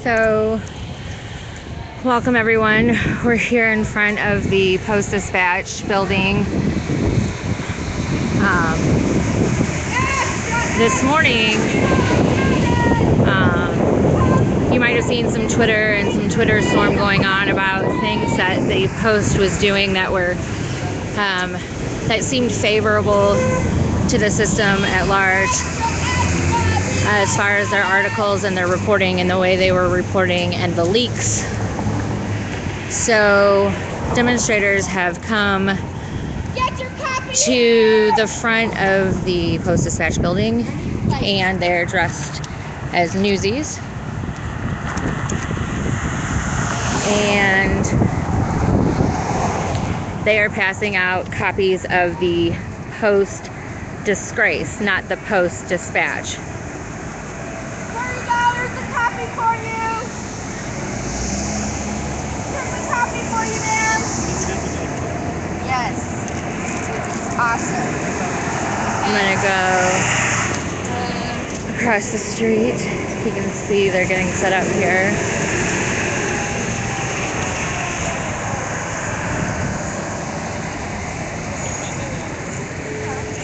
So, welcome everyone. We're here in front of the Post-Dispatch building. This morning, you might have seen some Twitter and some Twitter storm going on about things that the Post was doing that were that seemed favorable to the system at large, as far as their articles and their reporting and the way they were reporting and the leaks. So demonstrators have come to the front of the Post-Dispatch building, and they're dressed as newsies. And they are passing out copies of the Post Disgrace, not the Post Dispatch. $30, a copy for you. Here's a copy for you, ma'am. Yes. Awesome. I'm gonna go across the street. You can see they're getting set up here.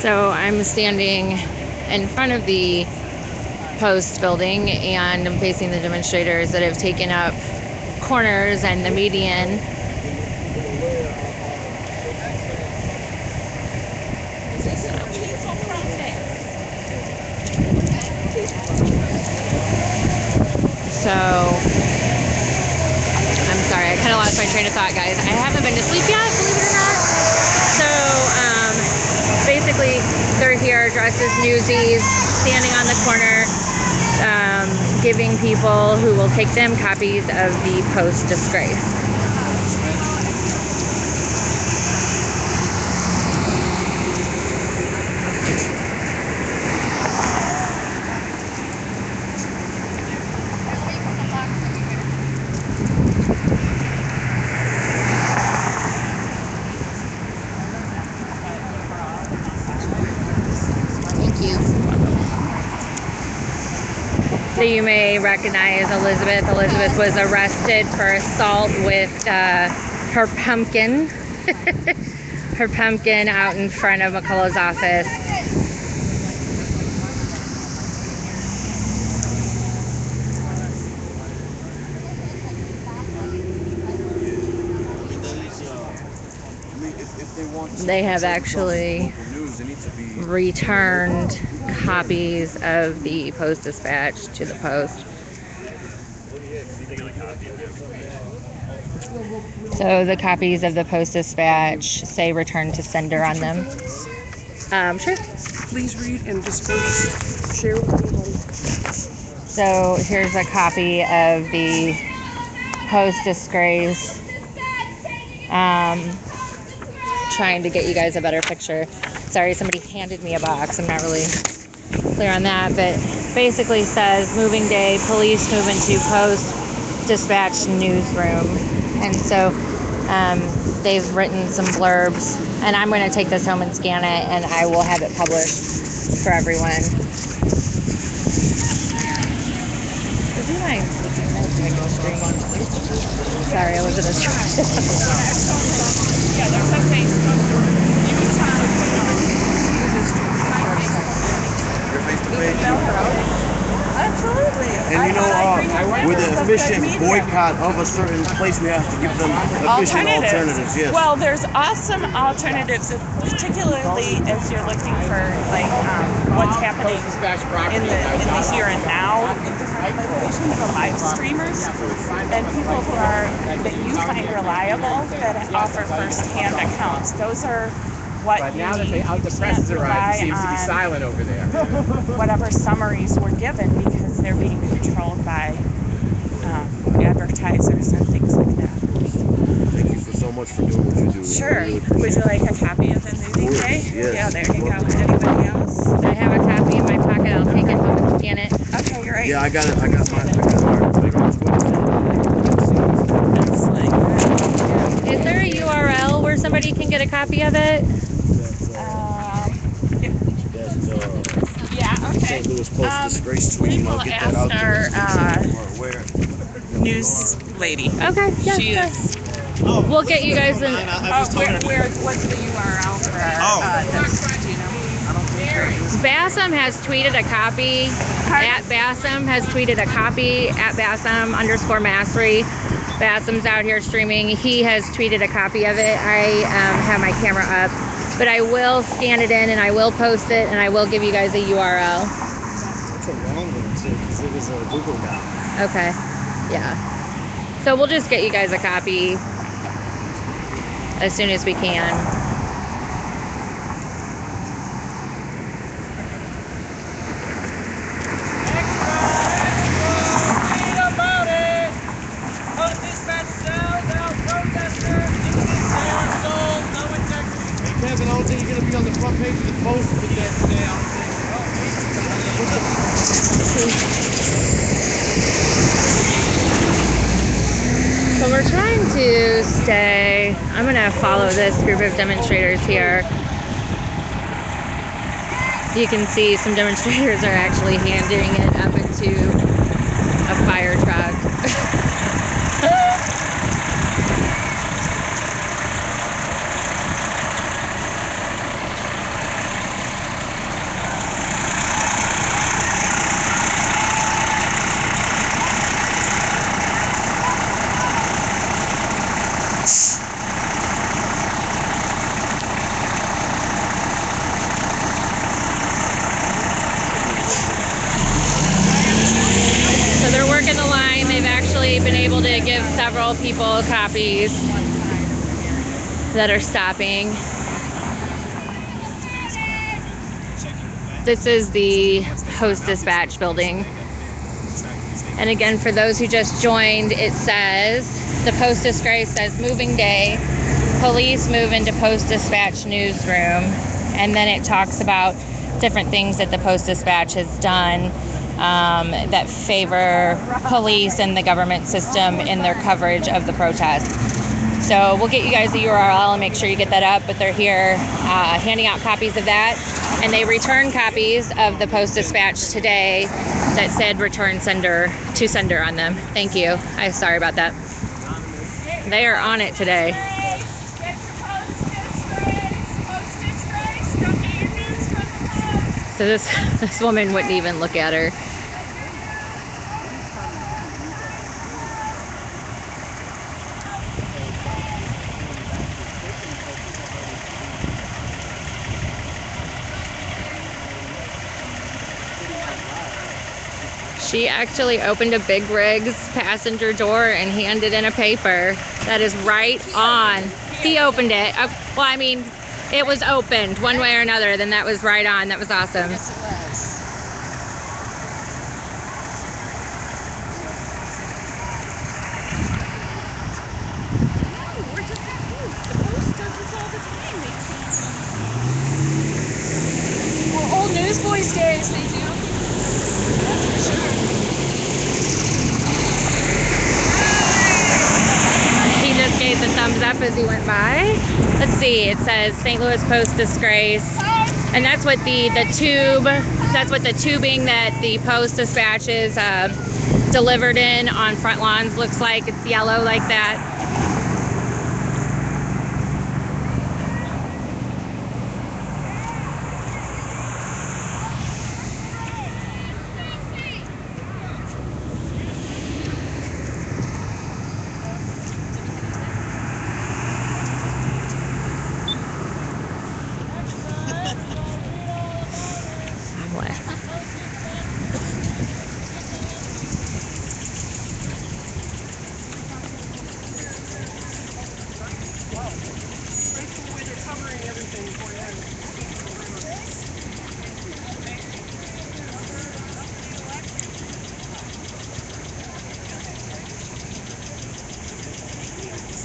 So I'm standing in front of the Post building, and I'm facing the demonstrators that have taken up corners and the median. So, I'm sorry, I kind of lost my train of thought, guys. I haven't been to sleep yet, believe it or not. So, basically, they're here dressed as newsies, standing on the corner, giving people who will take them copies of the Post Disgrace. So you may recognize Elizabeth. Elizabeth was arrested for assault with her pumpkin. Her pumpkin out in front of McCullough's office. They have actually returned copies of the Post Dispatch to the Post. So the copies of the Post Dispatch say return to sender on them. Sure. Please read and disperse. Share with everybody. So here's a copy of the Post Disgrace. Trying to get you guys a better picture. Sorry, somebody handed me a box. I'm not really clear on that, but basically says moving day, police move into Post Dispatch newsroom. And so they've written some blurbs, and I'm going to take this home and scan it, and I will have it published for everyone. Would you mind flipping that to the screen? Sorry, I was in a Yeah, that's okay. Absolutely. And you know, with the efficient boycott of a certain place, we have to give them efficient alternatives. Yes. Well, there's awesome alternatives, particularly as you're looking for like what's happening in the here and now in different locations. The live streamers and people who are that you find reliable that offer first-hand accounts. Those are what but you now that need. the press has arrived, it seems to be silent over there. Whatever summaries were given, because they're being controlled by advertisers and things like that. Thank you so much for doing what you do. Sure. Really Would you like a copy of the movie day? Yes. Yeah, there you go. Anybody else? I have a copy in my pocket. I'll take it home and scan it. Okay, great. Yeah, I got it. I got mine. Excellent. Is there a URL where somebody can get a copy of it? Yeah, okay. St. Louis Post Disgrace tweet. We will I'll get that out ask there. our Where? news lady. Okay, yeah, She sure. is. We'll get you guys in. What's the URL for this? Do you know? Bassam has tweeted a copy. At Bassam has tweeted a copy at Bassam_Mastery. Bassam's out here streaming. He has tweeted a copy of it. I have my camera up, but I will scan it in and I will post it and I will give you guys a URL. That's a wrong one too, because it was a Google guy. Okay, yeah. So we'll just get you guys a copy as soon as we can. Kevin, I don't think you're going to be on the front page of the Post with that today, I don't think. So we're trying to stay. I'm going to follow this group of demonstrators here. You can see some demonstrators are actually handing it up into a fire truck. So they're working the line. They've actually been able to give several people copies that are stopping. This is the Post Dispatch building. And again, for those who just joined, it says, the Post Disgrace says moving day, police move into Post Dispatch newsroom. And then it talks about different things that the Post Dispatch has done that favor police and the government system in their coverage of the protest. So we'll get you guys the URL and make sure you get that up, but they're here handing out copies of that. And they returned copies of the Post Dispatch today that said return sender to sender on them. Thank you. I'm sorry about that. They are on it today. So this woman wouldn't even look at her. She actually opened a Big Rigs passenger door and handed in a paper that is right on. He opened it. Well, I mean, it was opened one way or another, then that was right on. That was awesome. Yes, it was. We're just the Post does this all the time. Well, old Newsboys days, they do. That's for sure. He just gave the thumbs up as he went by. Let's see, it says St. Louis Post Disgrace. And that's what the tube, that's what the tubing that the Post Dispatch is delivered in on front lawns looks like. It's yellow like that.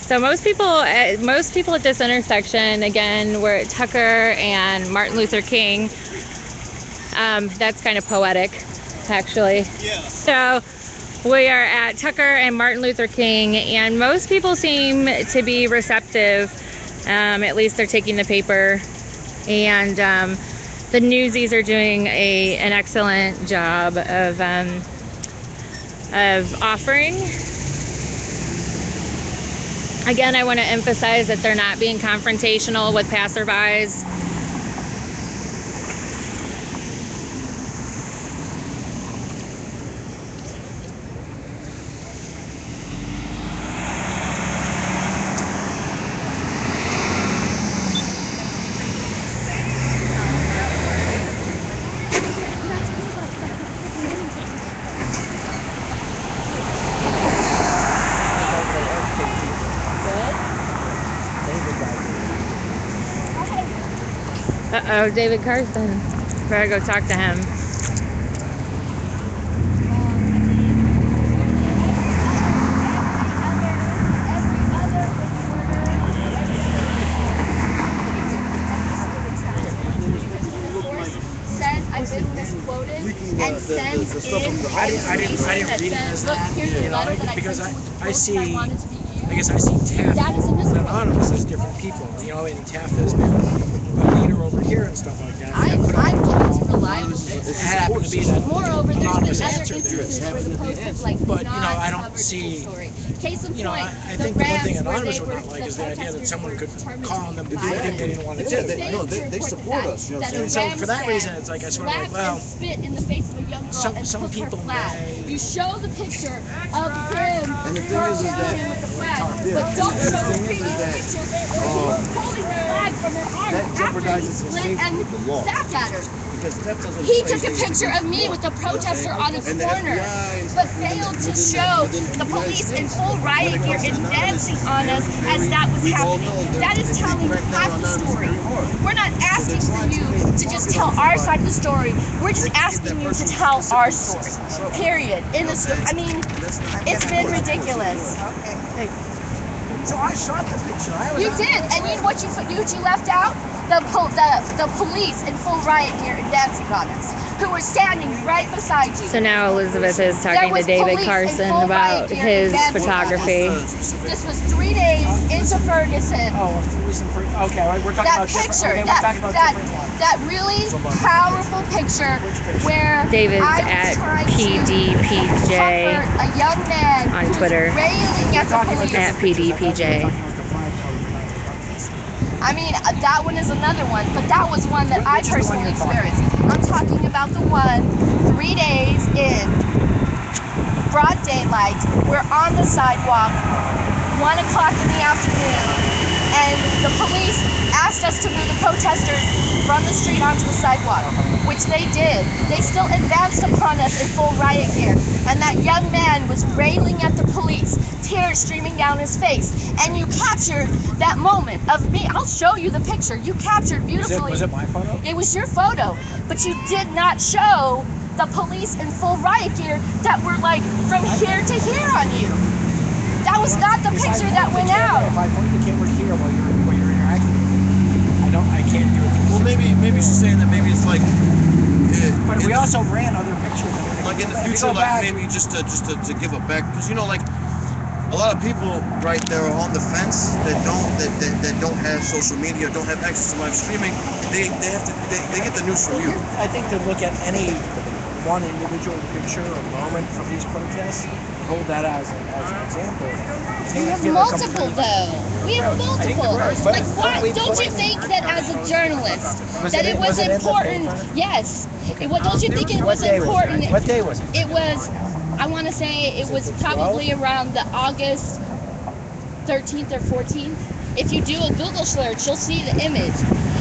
So most people at this intersection, again, we're at Tucker and Martin Luther King. That's kind of poetic, actually. Yeah. So we are at Tucker and Martin Luther King, and most people seem to be receptive. At least they're taking the paper, and the newsies are doing an excellent job of offering Again, I want to emphasize that they're not being confrontational with passerbys. Uh-oh, David Carson. Better go talk to him. Says I've been misquoted and sends in I didn't read it as that, you know, because I see, I guess I see Taft and Anonymous as different people, you know, and Taft has been a leader over here and stuff like that. I'm kept reliable. It happened to be that Moreover, there's Anonymous been other answered instances this. where the post has like But, you know, not I don't covered the see, whole story. Case in you know, point, I the think the one rants thing where Anonymous they would were, not like the is the idea that protesters someone were could determined call on to them be to do anything they violent. didn't want to It do. was they failed to report support the us, you know fact what I'm that saying? a And so for that ram reason, it's like I sort of like, slapped well, and spit in the face of a young girl and some took her people flag. may. You show the picture of him And the thing is that, him with the flag, yeah, but don't and the show the thing is video that, picture where he was pulling the flag from her arm that after he jeopardizes his split safety and with the law. stabbed at her. Because theft doesn't He play took a things picture against of me the with the law, you know what I'm protester saying? on a And the corner, FBI but failed to show the police in full riot gear and dancing on us as that was happening. That is telling half the story. We're not asking for you to just tell our side of the story. We're just asking you to tell our story. Period. In the story. I mean, it's been ridiculous. So I shot the picture. I was You out- did, and you know what you left out? The police in full riot gear and dancing on us, who were standing right beside you. So now Elizabeth is talking to was David police in Carson full about riot gear his advancing on us. photography. This was 3 days into Ferguson. Oh, okay, we're talking That about different. picture, Okay, we're talking about different ones. that really powerful picture where David's I was at trying to PDPJ comfort a young man on who was Twitter. railing at the police. At PDPJ. I mean, that one is another one, but that was one that I personally experienced. I'm talking about the one 3 days in broad daylight. We're on the sidewalk, 1 o'clock in the afternoon, and the police asked us to move the protesters from the street onto the sidewalk, which they did. They still advanced upon us in full riot gear, and that young man was railing at the police, tears streaming down his face, and you captured that moment of me. I'll show you the picture. You captured beautifully. Was it my photo? It was your photo, but you did not show the police in full riot gear that were like from here to here on you. That was not the picture that went out. If I point the camera here while you're interacting, I can't do it. Well, maybe she's saying that maybe it's like. But we also ran other pictures. Like in the future, like maybe just to give it back, because you know, like a lot of people right there are on the fence that don't have social media, don't have access to live streaming. They get the news from you. I think to look at any one individual picture or moment from these protests, hold that as an example. We have multiple though. We have multiple. Like why don't you think that as a journalist that it was important? Yes. Don't you think it was important? What day was it? It was, I want to say it was probably around the August 13th or 14th. If you do a Google search, you'll see the image.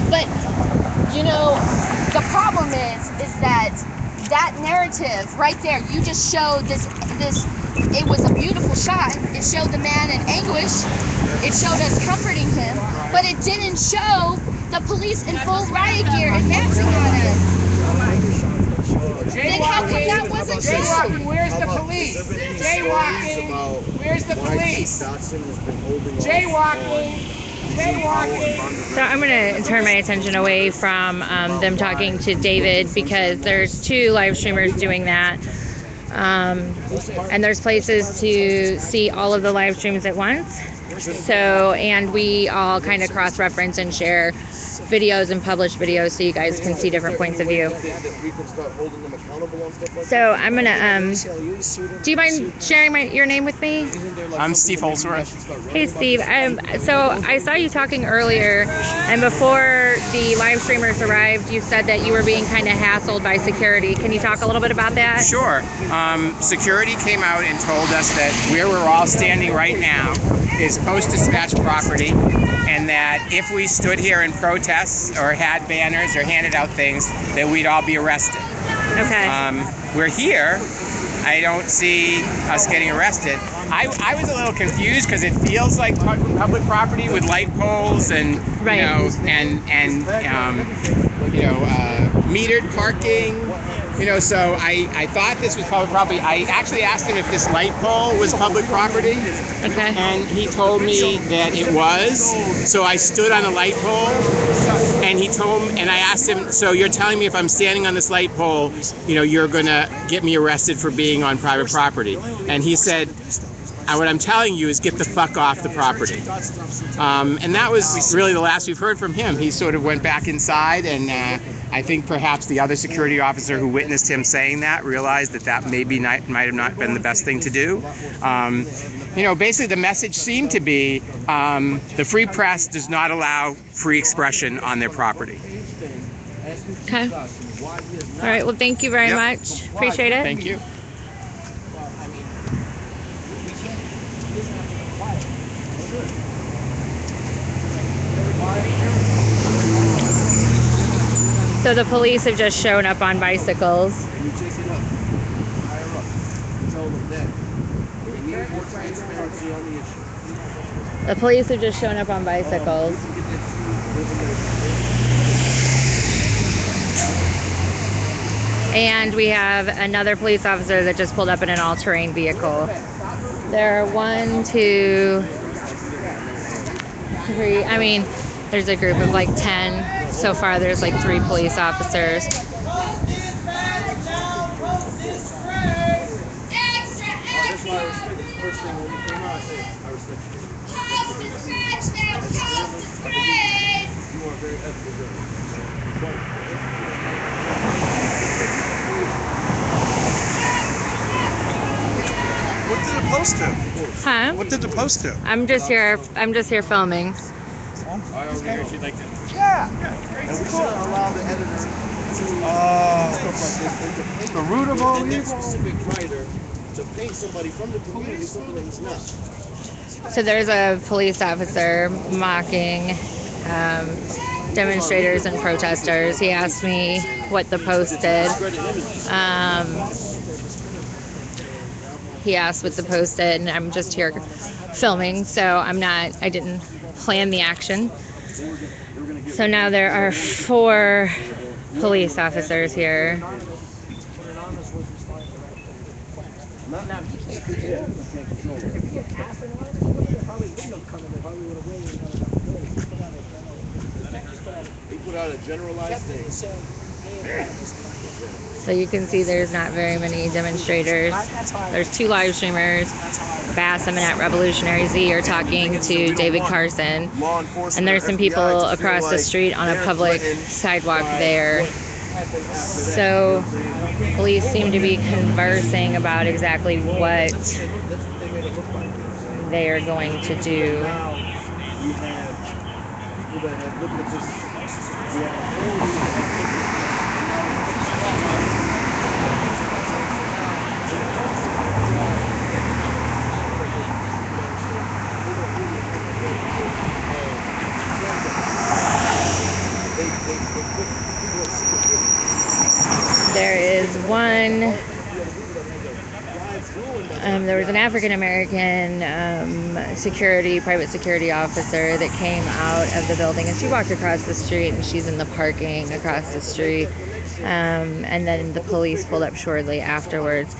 But, you know, the problem is that narrative right there, you just showed this, it was a beautiful shot. It showed the man in anguish. It showed us comforting him. But it didn't show the police in full riot gear advancing on us. Then how come that wasn't Jaywalking, shown? where's the police? Jaywalking, where's the police? Jaywalking, jaywalking. So I'm going to turn my attention away from them talking to David, because there's 2 live streamers doing that. And there's places to see all of the live streams at once. So, and we all kind of cross-reference and share videos and publish videos so you guys can see different points of view. We can start holding them accountable on stuff like So I'm gonna, do you mind sharing your name with me? I'm Steve Holsworth. Hey Steve, so I saw you talking earlier, and before the live streamers arrived, you said that you were being kind of hassled by security. Can you talk a little bit about that? Sure. Security came out and told us that where we're all standing right now is post-dispatch property, and that if we stood here in protests or had banners or handed out things, that we'd all be arrested. Okay. We're here. I don't see us getting arrested. I was a little confused because it feels like public property with light poles and Right. Metered parking. So I thought this was public property. I actually asked him if this light pole was public property, Okay. and he told me that it was. So I stood on a light pole, and I asked him, so you're telling me if I'm standing on this light pole, you're gonna get me arrested for being on private property? And he said, what I'm telling you is get the fuck off the property. And that was really the last we've heard from him. He sort of went back inside, and I think perhaps the other security officer who witnessed him saying that realized that maybe might have not been the best thing to do. Basically the message seemed to be the free press does not allow free expression on their property. Okay. All right. Well, thank you very much. Appreciate it. Thank you. So the police have just shown up on bicycles. And you take it up, higher up. Tell them that. We need more transparency on the issue. The police have just shown up on bicycles. And we have another police officer that just pulled up in an all-terrain vehicle. There are 1, 2, 3. I mean, there's a group of like 10. So far, there's like 3 police officers. What did it post to? Huh? What did the post to? I'm just here filming. Yeah. And we shouldn't allow the editor to The root of all and that evil. specific writer to paint somebody from the community something that he's not. So there's a police officer mocking demonstrators and protesters. He asked me what the post did. He asked what the post did, and I'm just here filming, so I didn't plan the action. So now there are 4 police officers here. He put out a generalized thing. So you can see there's not very many demonstrators. There's 2 live streamers. Bass and at Revolutionary Z are talking to David Carson. And there's some people across the street on a public sidewalk there. So police seem to be conversing about exactly what they are going to do. We have people that have looked at this. We have There is one. There was an African American private security officer that came out of the building, and she walked across the street, and she's in the parking across the street. And then the police pulled up shortly afterwards.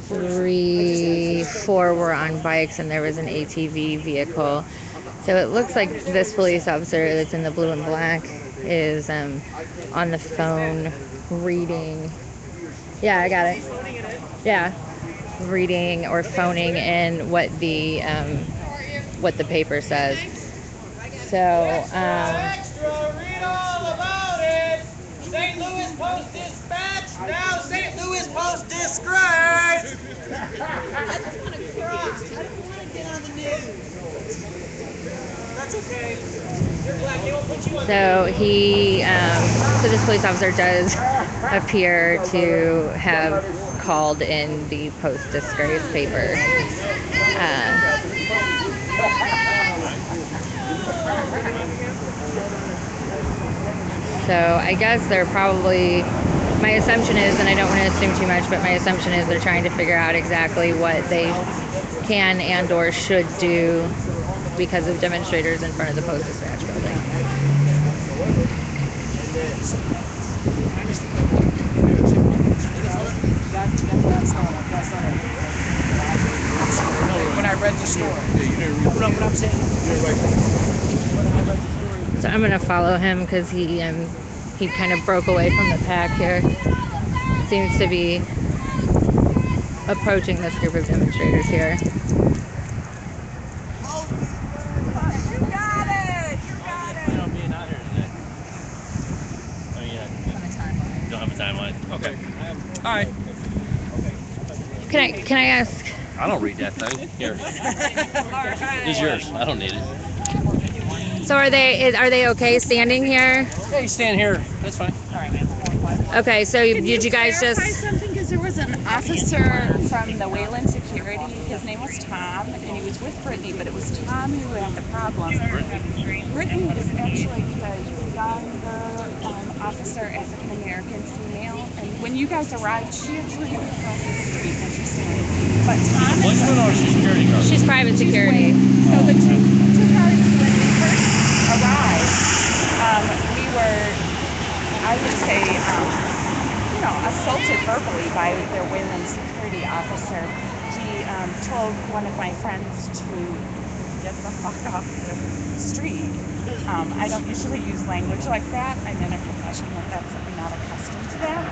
3, 4 were on bikes, and there was an ATV vehicle. So it looks like this police officer that's in the blue and black is on the phone reading. Yeah, I got it. Yeah, reading or phoning in what the paper says. So St. Louis Post Dispatch, now St. Louis Post Disgrace! I just want to cross. I don't want to get on the news. That's okay. You're black, they won't put you on. So so this police officer does appear to have called in the Post Disgrace paper. So I guess they're probably, my assumption is, and I don't want to assume too much, but my assumption is they're trying to figure out exactly what they can and or should do because of demonstrators in front of the Post Dispatch building. When I read the story. What I'm saying. So I'm gonna follow him because he kind of broke away from the pack here. Seems to be approaching this group of demonstrators here. You got it! You got it! You know, being out here today. Oh, yeah. You don't have a timeline? Okay. All right. Can I ask? I don't read that thing. Here. It's yours. I don't need it. So are they okay standing here? Yeah, you stand here. That's fine. Okay, so did you guys just? Something, because there was an officer from the Wayland Security. His name was Tom, and he was with Brittany, but it was Tom who had the problem. Brittany is actually the younger officer, African American female, and when you guys arrived, she actually lived across the street. Interestingly, but Tom. Policeman or security guard? She's private security. So the two cars, when we first arrived, we were, I would say, assaulted verbally by their Wayland security officer. He told one of my friends to get the fuck off the street. I don't usually use language like that. I'm in a profession that's not accustomed to that.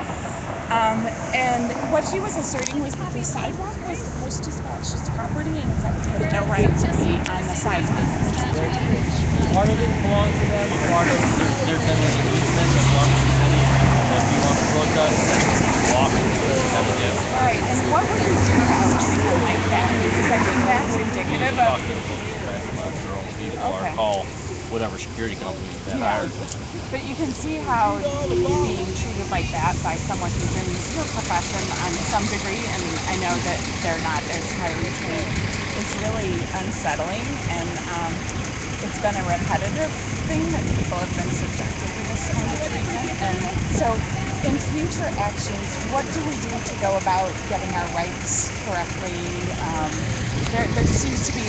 And what he was asserting was that the sidewalk was the Post Dispatch's property and that they had no right to be on the sidewalk. Part of it belongs to them, part of their tenants and easement that belongs to the city. If you want to protest, then walk and do what you have to do. Right, and what would you do about treatment like that? Because I think that's indicative Talk of... to the police dispatch about their own people Okay. or call whatever security company that hired them. But you can see how being treated like that by someone who's in your profession on some degree, and I know that they're not as highly trained, it's really unsettling, and it's been a repetitive thing that people have been subjected to this kind of treatment. And so in future actions, what do we do to go about getting our rights correctly? There seems to be,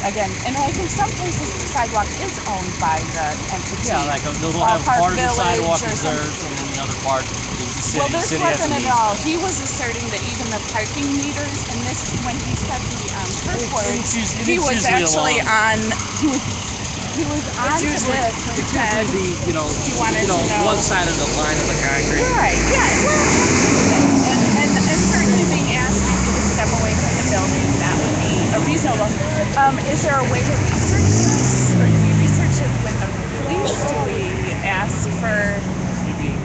again, and I think some places the sidewalk is owned by the entity. Yeah, like they'll have Park part of the Village sidewalk or is theirs, and then the other part is the city. Well, this City has to wasn't at lease. all. He was asserting that even the parking meters, and this, when he said the curse words, he was actually on. He was on to this and said he wanted to know one side of the line of the concrete. Right. Yeah. Well, and certainly being asked to step away from the building, that would be a reasonable. Is there a way to research this, or do we research it with the police? Do we ask for?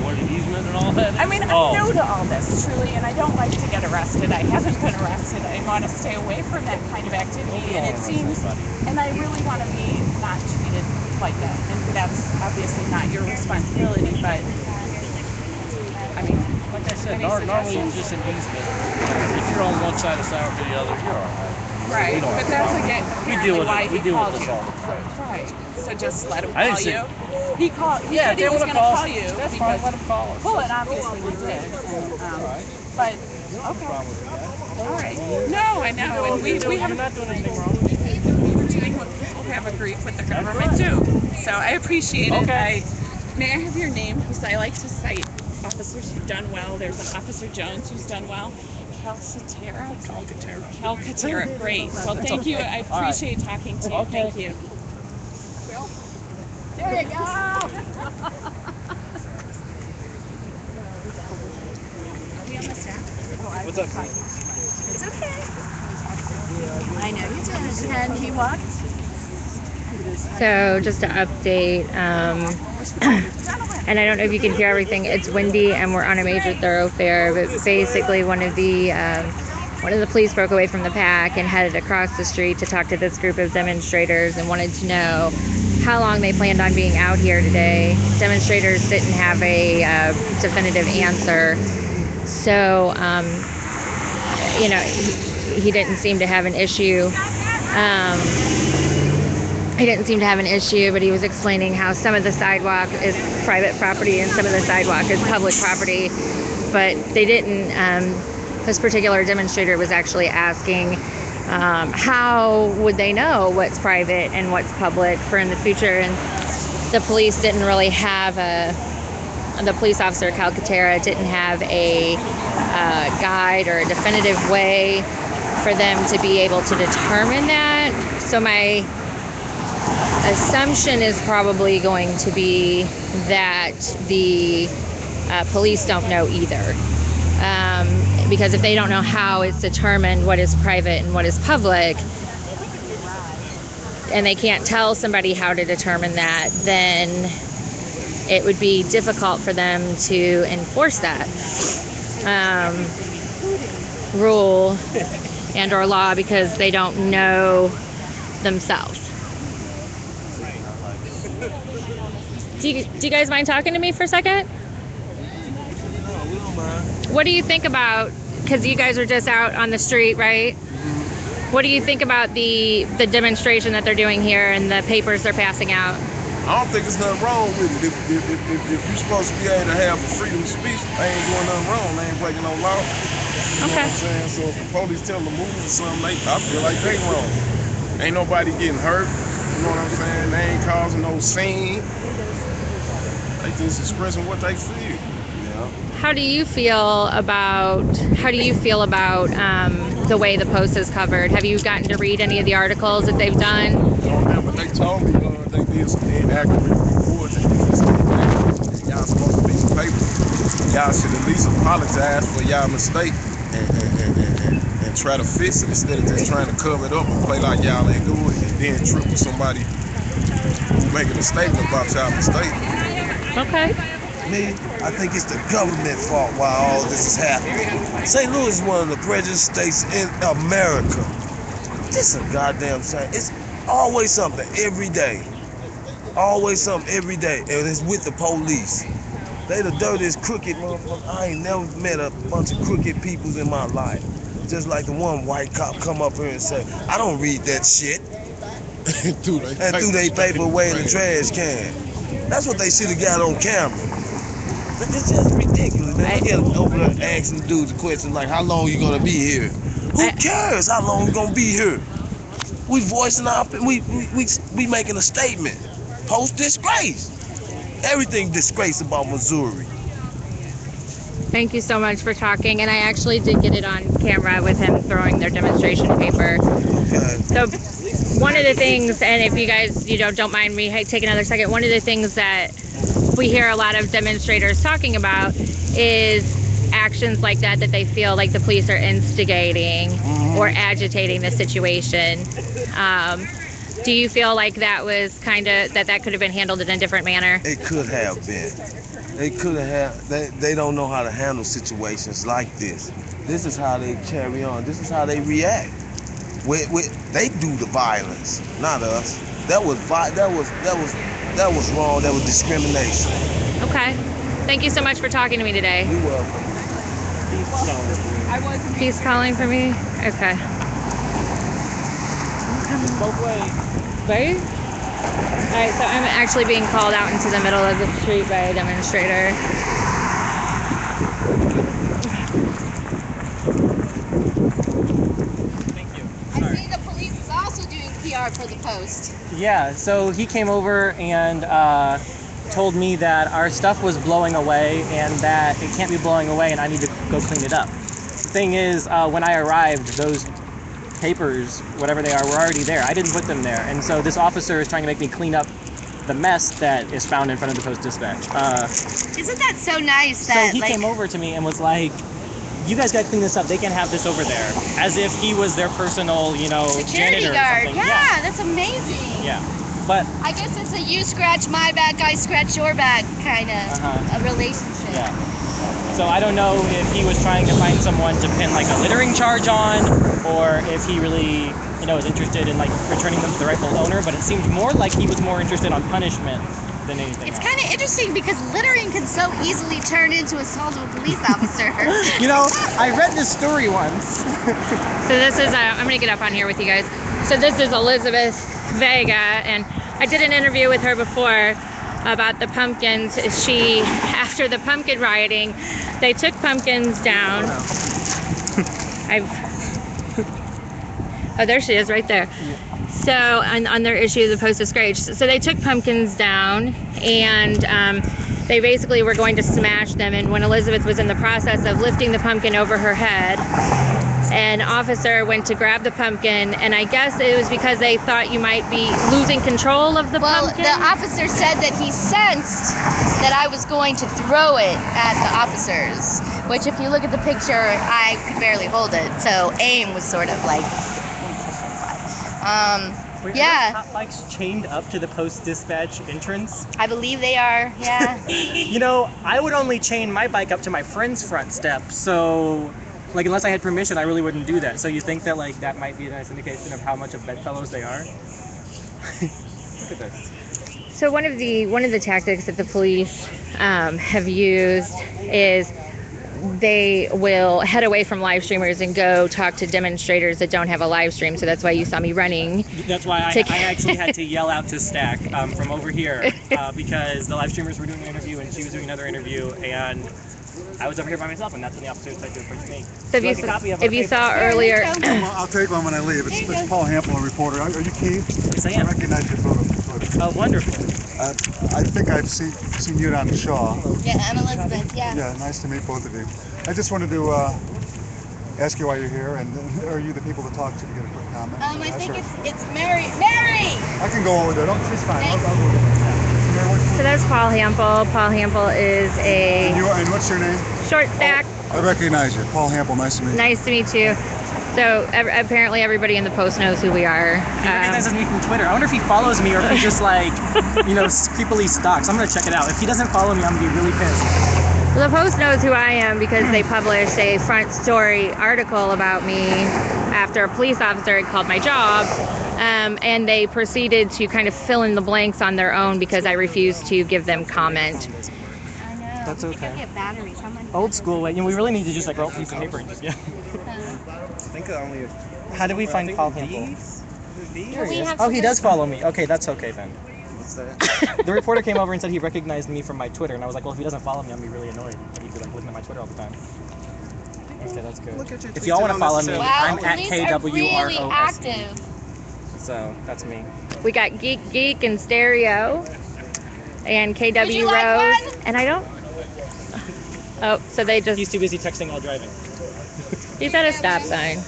What an easement and all that. I mean, I'm new to all this, truly, and I don't like to get arrested. I haven't been arrested. I want to stay away from that kind of activity, and it seems, and I really want to be not treated like that. And that's obviously not your responsibility, but I mean, Like I said, normally it's just an easement. If you're on one side of the sidewalk or the other, you're all right. right. But that's again apparently why he called this you. all the time. Right. So just let him I call didn't you. He called. He Yeah, said if they he was want going to to call you that's because. fine. Let them call us. Well, and obviously you did. But okay. All right. No, I know, and we You're haven't. not doing anything wrong. We're doing what people have a grief with the government too. So I appreciate it. Okay. May I have your name? Because I like to cite officers who've done well. There's an Officer Jones who's done well. Calcaterra. Great. Well, thank you. I appreciate talking to you. Thank you. There you go. What's up? It's okay. I know you did. And he walked. So just to update, Gentlemen. and I don't know if you can hear everything. It's windy and we're on a major thoroughfare, but basically one of the police broke away from the pack and headed across the street to talk to this group of demonstrators and wanted to know how long they planned on being out here today. Demonstrators didn't have a definitive answer. So, you know, he didn't seem to have an issue. He didn't seem to have an issue, but he was explaining how some of the sidewalk is private property and some of the sidewalk is public property. But they didn't, this particular demonstrator was actually asking how would they know what's private and what's public for in the future. And the police didn't really have the police officer, Calcaterra, didn't have a guide or a definitive way for them to be able to determine that. So my assumption is probably going to be that the police don't know either. Because if they don't know how it's determined what is private and what is public, and they can't tell somebody how to determine that, then it would be difficult for them to enforce that rule and or law because they don't know themselves. Do you guys mind talking to me for a second? No, we don't mind. What do you think about, because you guys are just out on the street, right? What do you think about the demonstration that they're doing here and the papers they're passing out? I don't think there's nothing wrong with it. If you're supposed to be able to have freedom of speech, they ain't doing nothing wrong. They ain't breaking no law. You know what I'm saying? So if the police tell them to move or something, I feel like they wrong. Ain't nobody getting hurt. You know what I'm saying? They ain't causing no scene. They just expressing what they feel. You know? How do you feel about the way the Post is covered? Have you gotten to read any of the articles that they've done? No, but they told me they did some inaccurate reports and y'all supposed to be some paper. Y'all should at least apologize for y'all mistake and try to fix it instead of just trying to cover it up and play like y'all ain't doing it and then trip with somebody who's making a statement about y'all mistake. Okay. Me, I think it's the government fault why all this is happening. St. Louis is one of the prettiest states in America. This is a goddamn shame. It's always something every day. Always something every day. And it's with the police. They the dirtiest, crooked motherfuckers. I ain't never met a bunch of crooked people in my life. Just like the one white cop come up here and say, I don't read that shit. And threw their paper away in the trash can. That's what they should have got on camera. It's just ridiculous. They get over there asking dudes a question like, how long you gonna be here? Who cares how long we gonna be here? We voicing our, we making a statement. Post disgrace. Everything disgrace about Missouri. Thank you so much for talking. And I actually did get it on camera with him throwing their demonstration paper. Okay. So one of the things, and if you guys, don't mind me take another second, one of the things that we hear a lot of demonstrators talking about is actions like that they feel like the police are instigating or agitating the situation. Do you feel like that was that could have been handled in a different manner? It could have been. They could have. They don't know how to handle situations like this. This is how they carry on. This is how they react. They do the violence, not us. That was wrong. That was discrimination. Okay. Thank you so much for talking to me today. You're welcome. He's calling for me? Okay. Both ways. Right? Alright, so I'm actually being called out into the middle of the street by a demonstrator. I see the police is also doing PR for the Post. Yeah, so he came over and told me that our stuff was blowing away and that it can't be blowing away and I need to go clean it up. The thing is, when I arrived, those papers, whatever they are, were already there. I didn't put them there. And so this officer is trying to make me clean up the mess that is found in front of the Post-Dispatch. Isn't that so nice So that he came over to me and was like, you guys gotta clean this up. They can have this over there. As if he was their personal, security janitor guard. or something. Yeah, that's amazing. Yeah. But I guess it's a you scratch my back, I scratch your back kind of a relationship. yeah. So I don't know if he was trying to find someone to pin like a littering charge on, or if he really, you know, was interested in like returning them to the rightful owner. But it seemed more like he was more interested on punishment than anything It's else. kind of interesting because littering can so easily turn into assault of a police officer. You know, I read this story once. So this is, I'm going to get up on here with you guys. So this is Elizabeth Vega, and I did an interview with her before about the pumpkins. She, after the pumpkin rioting, they took pumpkins down. Oh, there she is, right there. So on their issue, the Post Discouraged. So they took pumpkins down, and they basically were going to smash them. And when Elizabeth was in the process of lifting the pumpkin over her head, an officer went to grab the pumpkin, and I guess it was because they thought you might be losing control of the pumpkin. Well, the officer said that he sensed that I was going to throw it at the officers, which if you look at the picture, I could barely hold it. So aim was sort of like, Wait, yeah. Are those hot bikes chained up to the Post Dispatch entrance? I believe they are, yeah. You know, I would only chain my bike up to my friend's front step, so like unless I had permission, I really wouldn't do that. So you think that like that might be a nice indication of how much of bedfellows they are? Look at this. So one of the tactics that the police have used is they will head away from live streamers and go talk to demonstrators that don't have a live stream. So that's why you saw me running. That's why I actually had to yell out to Stack from over here because the live streamers were doing an interview and she was doing another interview, and I was over here by myself, and that's when the officers tried to approach me. So if you saw earlier, I'll take one when I leave. It's Paul Hampel, a reporter. Are you Keith? Yes, I am. I recognize your photo. Oh, wonderful. I think I've seen you on Shaw. Yeah, I'm Elizabeth, yeah. Yeah, nice to meet both of you. I just wanted to ask you why you're here, and are you the people to talk to get a quick comment? I think it's Mary. Mary! I can go over there. Don't, she's fine. I'll go get it. so that's Paul Hampel. Paul Hampel is a And what's your name? short stack. I recognize you. Paul Hampel, nice to meet you. Nice to meet you. So apparently everybody in the Post knows who we are. He recognizes me from Twitter. I wonder if he follows me or if he just like, you know, creepily stalks. I'm gonna check it out. If he doesn't follow me, I'm gonna be really pissed. Well, the Post knows who I am because they published a front story article about me after a police officer had called my job, and they proceeded to kind of fill in the blanks on their own because I refused to give them comment. I know. That's okay. Get batteries. How many? Old school way. You know, we really need to just like roll a piece of paper and just yeah. I think only. How did we find Paul Hampel? Well, we have Oh, he some- does follow me. Okay, that's okay then. What's that? The reporter came over and said he recognized me from my Twitter, and I was like, well, if he doesn't follow me, I'm gonna be really annoyed. He'd be like looking at my Twitter all the time. Okay, that's good. Look at your If tweets, y'all want they to don't follow me, necessarily- Wow, I'm at police are really KWROSE. active. So that's me. We got Geek and Stereo and KW Would you like Rose, one? and I don't. Oh, so they just. He's too busy texting while driving. He's at a stop sign.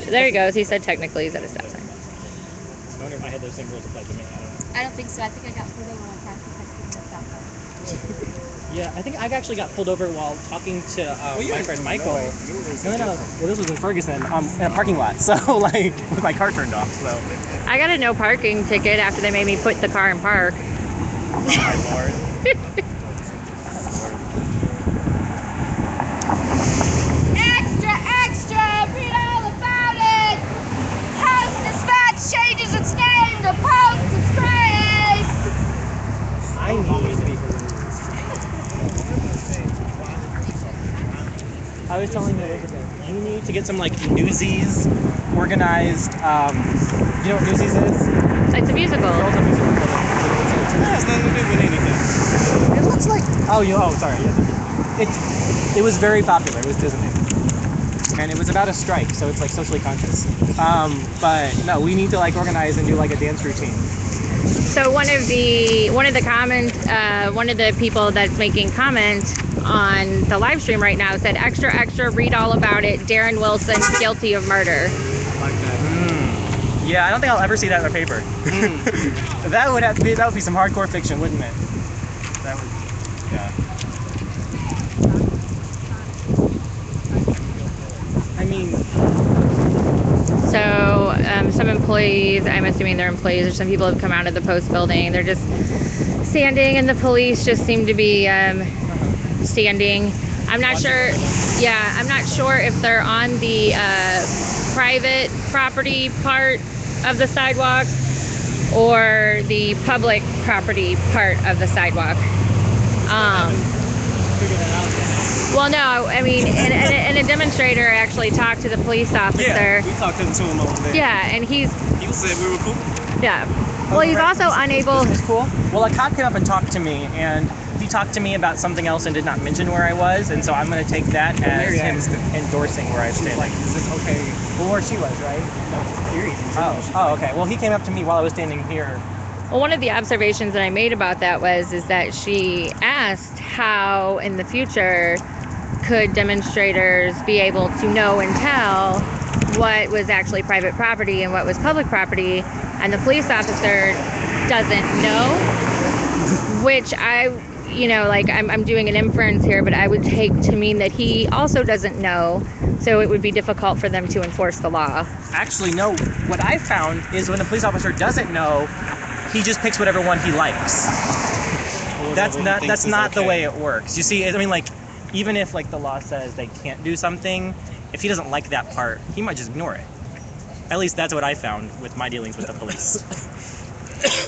There he goes. He said technically he's at a stop sign. I wonder if I had those same rules applied to me. I don't know. I don't think so. I think I got pulled over one time for texting the stop sign. Yeah, I think I actually got pulled over while talking to my friend Michael. No. Well, this was in Ferguson, in a parking lot. So, like, with my car turned off. So, I got a no parking ticket after they made me put the car in park. oh my lord. Extra, extra! Read all about it! Post Dispatch changes its name to Post Disgrace! I need to be. I was telling you, you need to get some like Newsies organized. You know what Newsies is? It's a musical. It has nothing to do with anything. It looks like. Oh, sorry. Yeah. It was very popular. It was Disney, and it was about a strike, so it's like socially conscious. But no, we need to like organize and do like a dance routine. So one of the people that's making comment on the live stream right now said, "Extra, extra! Read all about it. Darren Wilson guilty of murder." Like that. Yeah, I don't think I'll ever see that in the paper. That would be some hardcore fiction, wouldn't it? That would, yeah. I mean, So Some employees, I'm assuming they're employees, or some people have come out of the post building. They're just standing, and the police just seem to be standing. I'm not sure. Yeah, I'm not sure if they're on the private property part of the sidewalk or the public property part of the sidewalk. Well, no, I mean, and a demonstrator actually talked to the police officer. Yeah, we talked to him over there. Yeah, and he said we were cool. Yeah. Well, he's also unable. This was cool. Well, a cop came up and talked to me, and he talked to me about something else and did not mention where I was, and so I'm going to take that as him endorsing where I stand. Like, is this okay? Well, where she was, right? Oh, okay. Well, he came up to me while I was standing here. Well, one of the observations that I made about that is that she asked how in the future could demonstrators be able to know and tell what was actually private property and what was public property, and the police officer doesn't know, which I'm doing an inference here, but I would take to mean that he also doesn't know, so it would be difficult for them to enforce the law. Actually, no. What I found is when the police officer doesn't know, he just picks whatever one he likes. That's not the way it works. You see, I mean, like, even if like the law says they can't do something, if he doesn't like that part, he might just ignore it. At least that's what I found with my dealings with the police.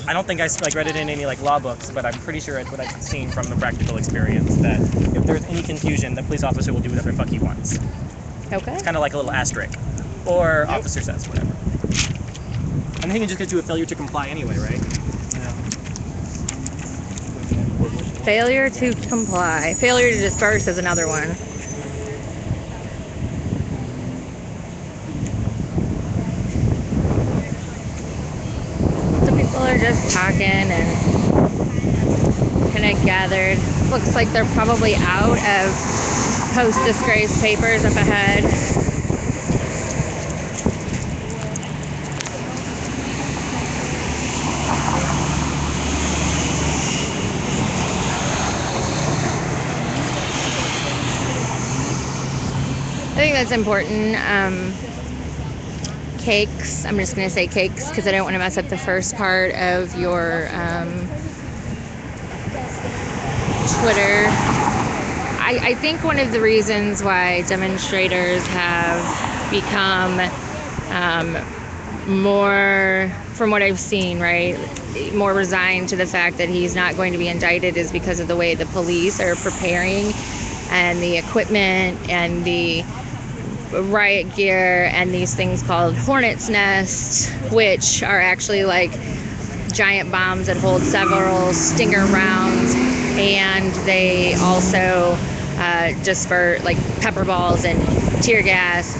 I don't think I read it in any law books, but I'm pretty sure it's what I've seen from the practical experience, that if there's any confusion, the police officer will do whatever the fuck he wants. Okay. It's kind of like a little asterisk. Or officer says, whatever. And he can just get you a failure to comply anyway, right? Failure to comply. Failure to disperse is another one. So people are just talking and kind of gathered. Looks like they're probably out of post-disgrace papers up ahead. I think that's important. Cakes. I'm just going to say cakes because I don't want to mess up the first part of your Twitter. I think one of the reasons why demonstrators have become more, from what I've seen, right, more resigned to the fact that he's not going to be indicted is because of the way the police are preparing and the equipment and the riot gear and these things called hornet's nests, which are actually like giant bombs that hold several stinger rounds, and they also disperse like pepper balls and tear gas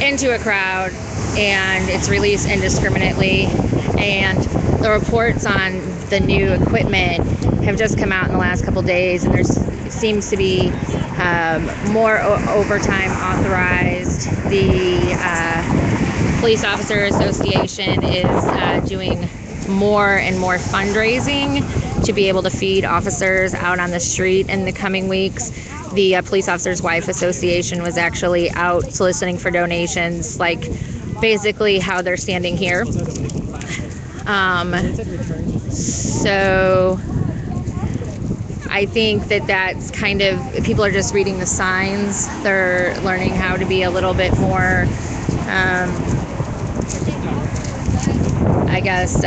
into a crowd, and it's released indiscriminately. And the reports on the new equipment have just come out in the last couple days, and there seems to be more overtime authorized. The Police Officer Association is doing more and more fundraising to be able to feed officers out on the street in the coming weeks. The Police Officers' Wife Association was actually out soliciting for donations, like basically how they're standing here. So I think that's kind of, people are just reading the signs. They're learning how to be a little bit more, I guess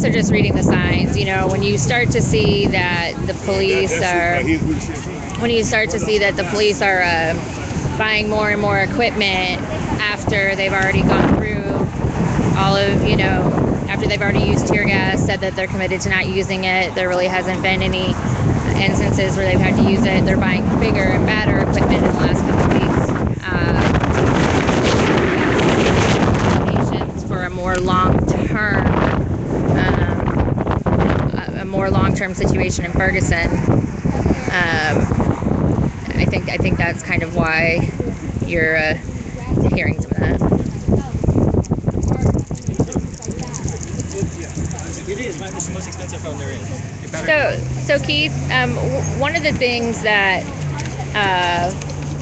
they're just reading the signs. You know, when you start to see that the police are buying more and more equipment after they've already gone through all of, after they've already used tear gas, said that they're committed to not using it. There really hasn't been any instances where they've had to use it. They're buying bigger and badder equipment in the last couple of weeks. For a more long-term situation in Ferguson. I think that's kind of why you're hearing some of that. It is. It's the most expensive phone there is. So Keith, one of the things that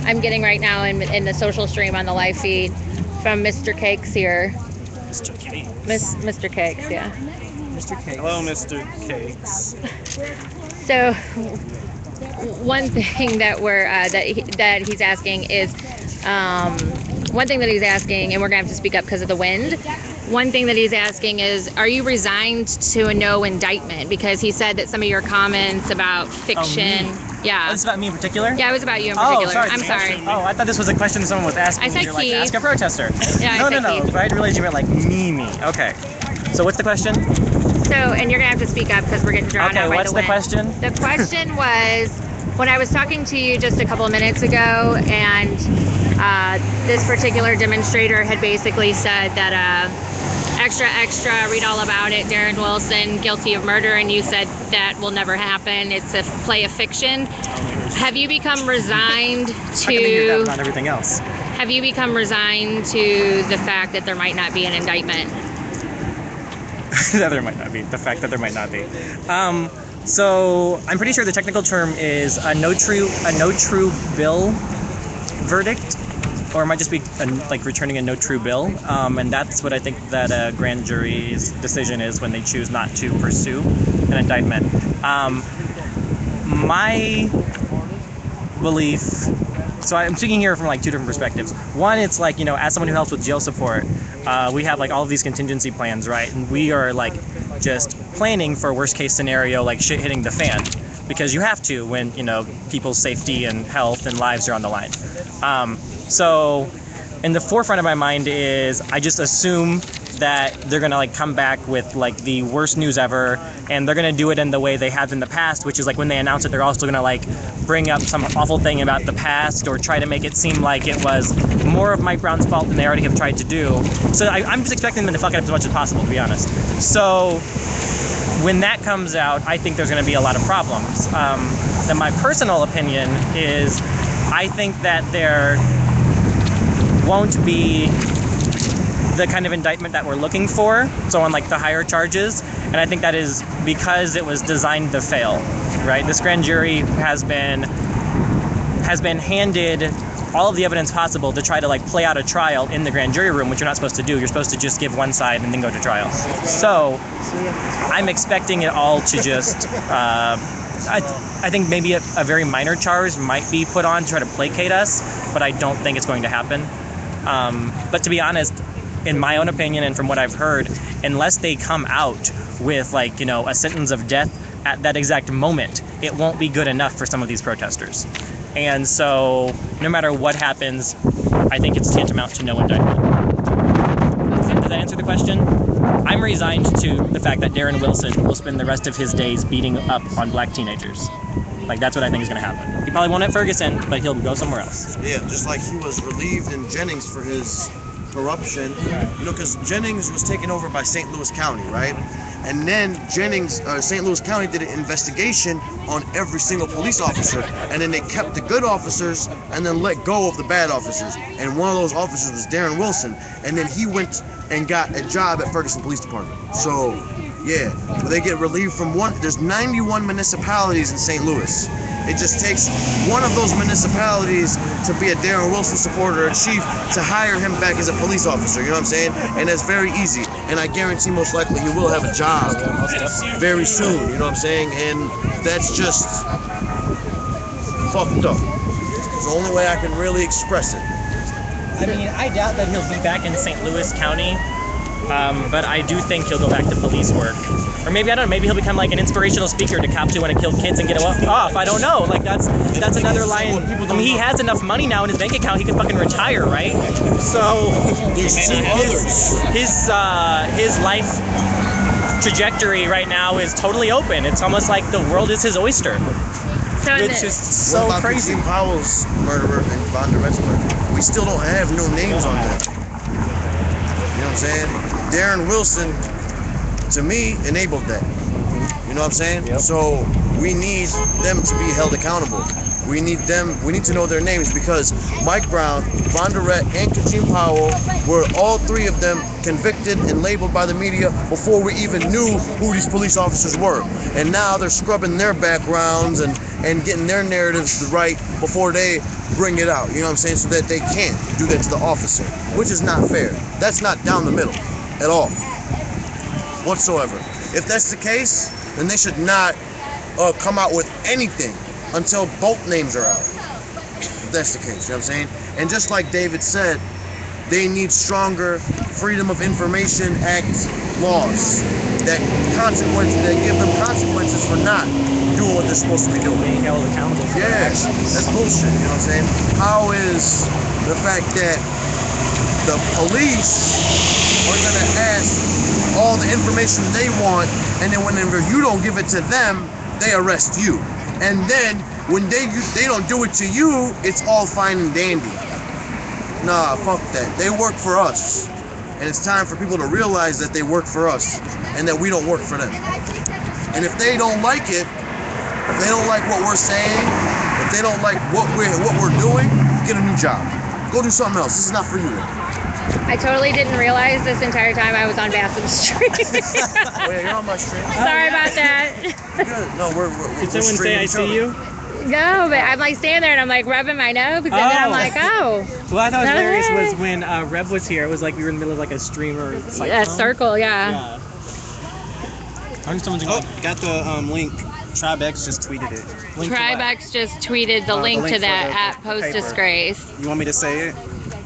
I'm getting right now in the social stream on the live feed from Mr. Cakes here. Mr. Cakes. Mr. Cakes, yeah. Mr. Cakes. Hello, Mr. Cakes. So one thing that he's asking is one thing that he's asking, and we're gonna have to speak up because of the wind. One thing that he's asking is, are you resigned to a no indictment? Because he said that some of your comments about fiction. Yeah. Oh, this is about me in particular? Yeah, it was about you in particular. Oh, sorry. I'm sorry. Oh, I thought this was a question someone was asking. I said You're like, Keith. ask a protester. Yeah, I no, said no. Keith. I didn't realize you meant like me. Okay. So what's the question? So, and you're gonna have to speak up because we're getting drowned out by the wind. Okay, what's the question? The question was, when I was talking to you just a couple of minutes ago, and this particular demonstrator had basically said that extra, read all about it, Darren Wilson guilty of murder, and you said that will never happen. It's a play of fiction. Have you become resigned to not everything else? Have you become resigned to the fact that there might not be an indictment? That there might not be. The fact that there might not be. So I'm pretty sure the technical term is a no true bill verdict, or it might just be like returning a no true bill. And that's what I think that a grand jury's decision is when they choose not to pursue an indictment. My belief. So I'm speaking here from like two different perspectives. One, it's like, as someone who helps with jail support, we have like all of these contingency plans, right? And we are like just planning for worst case scenario, like shit hitting the fan, because you have to when, people's safety and health and lives are on the line. So in the forefront of my mind is I just assume that they're gonna like come back with like the worst news ever, and they're gonna do it in the way they have in the past, which is like when they announce it, they're also gonna like bring up some awful thing about the past or try to make it seem like it was more of Mike Brown's fault than they already have tried to do. So I'm just expecting them to fuck it up as much as possible, to be honest. So when that comes out, I think there's gonna be a lot of problems. Then my personal opinion is I think that there won't be the kind of indictment that we're looking for, so on like the higher charges, and I think that is because it was designed to fail, right? This grand jury has been handed all of the evidence possible to try to like play out a trial in the grand jury room, which you're not supposed to do. You're supposed to just give one side and then go to trial. So I'm expecting it all to just I think maybe a very minor charge might be put on to try to placate us, but I don't think it's going to happen. But to be honest, in my own opinion and from what I've heard, unless they come out with like, a sentence of death at that exact moment, it won't be good enough for some of these protesters. And so no matter what happens, I think it's tantamount to no indictment. Does that answer the question? I'm resigned to the fact that Darren Wilson will spend the rest of his days beating up on black teenagers. Like, that's what I think is going to happen. He probably won't at Ferguson, but he'll go somewhere else. Yeah, just like he was relieved in Jennings for his corruption, because Jennings was taken over by St. Louis County, right? And then St. Louis County did an investigation on every single police officer, and then they kept the good officers and then let go of the bad officers. And one of those officers was Darren Wilson, and then he went and got a job at Ferguson Police Department. So, yeah, they get relieved from there's 91 municipalities in St. Louis. It just takes one of those municipalities to be a Darren Wilson supporter or chief to hire him back as a police officer, you know what I'm saying? And that's very easy. And I guarantee most likely he will have a job very soon, you know what I'm saying? And that's just fucked up. It's the only way I can really express it. I mean, I doubt that he'll be back in St. Louis County, but I do think he'll go back to police work. Or maybe, I don't know, maybe he'll become like an inspirational speaker to cops who want to kill kids and get off. I don't know. Like, that's another line. I mean, he has enough money now in his bank account, he can fucking retire, right? So his life trajectory right now is totally open. It's almost like the world is his oyster. It's just so crazy. What about Powell's murderer and Bondaret's murderer? We still don't have no names on that. You know what I'm saying? Darren Wilson, to me, enabled that. You know what I'm saying? Yep. So we need them to be held accountable. We need to know their names, because Mike Brown, Bondaret, and Katrine Powell were all three of them convicted and labeled by the media before we even knew who these police officers were. And now they're scrubbing their backgrounds and and getting their narratives right before they bring it out. You know what I'm saying? So that they can't do that to the officer, which is not fair. That's not down the middle at all, whatsoever. If that's the case, then they should not come out with anything until both names are out. If that's the case, you know what I'm saying? And just like David said, they need stronger Freedom of Information Act laws that give them consequences for not doing what they're supposed to be doing. Being held accountable for their Yes, actions. that's bullshit, you know what I'm saying? How is the fact that the police are gonna ask all the information they want, and then whenever you don't give it to them, they arrest you. And then when they don't do it to you, it's all fine and dandy. Nah, fuck that. They work for us. And it's time for people to realize that they work for us and that we don't work for them. And if they don't like it, if they don't like what we're saying, if they don't like what we're doing, get a new job. Go do something else. This is not for you. I totally didn't realize this entire time I was on Bassam Street. Oh yeah, you're on my stream. Sorry about that. Good. No, we're Did someone say I see you? No, but I'm like standing there and I'm like rubbing my nose because then I'm like, oh. Well, I thought it was hilarious Okay. was when Rev was here. It was like we were in the middle of like a stream or A cyclone. circle, yeah. Yeah. I wonder if someone's Got the link. TribeX just tweeted it. link to what? TribeX just tweeted the The link link to for that the at Post paper. Disgrace. You want me to say it?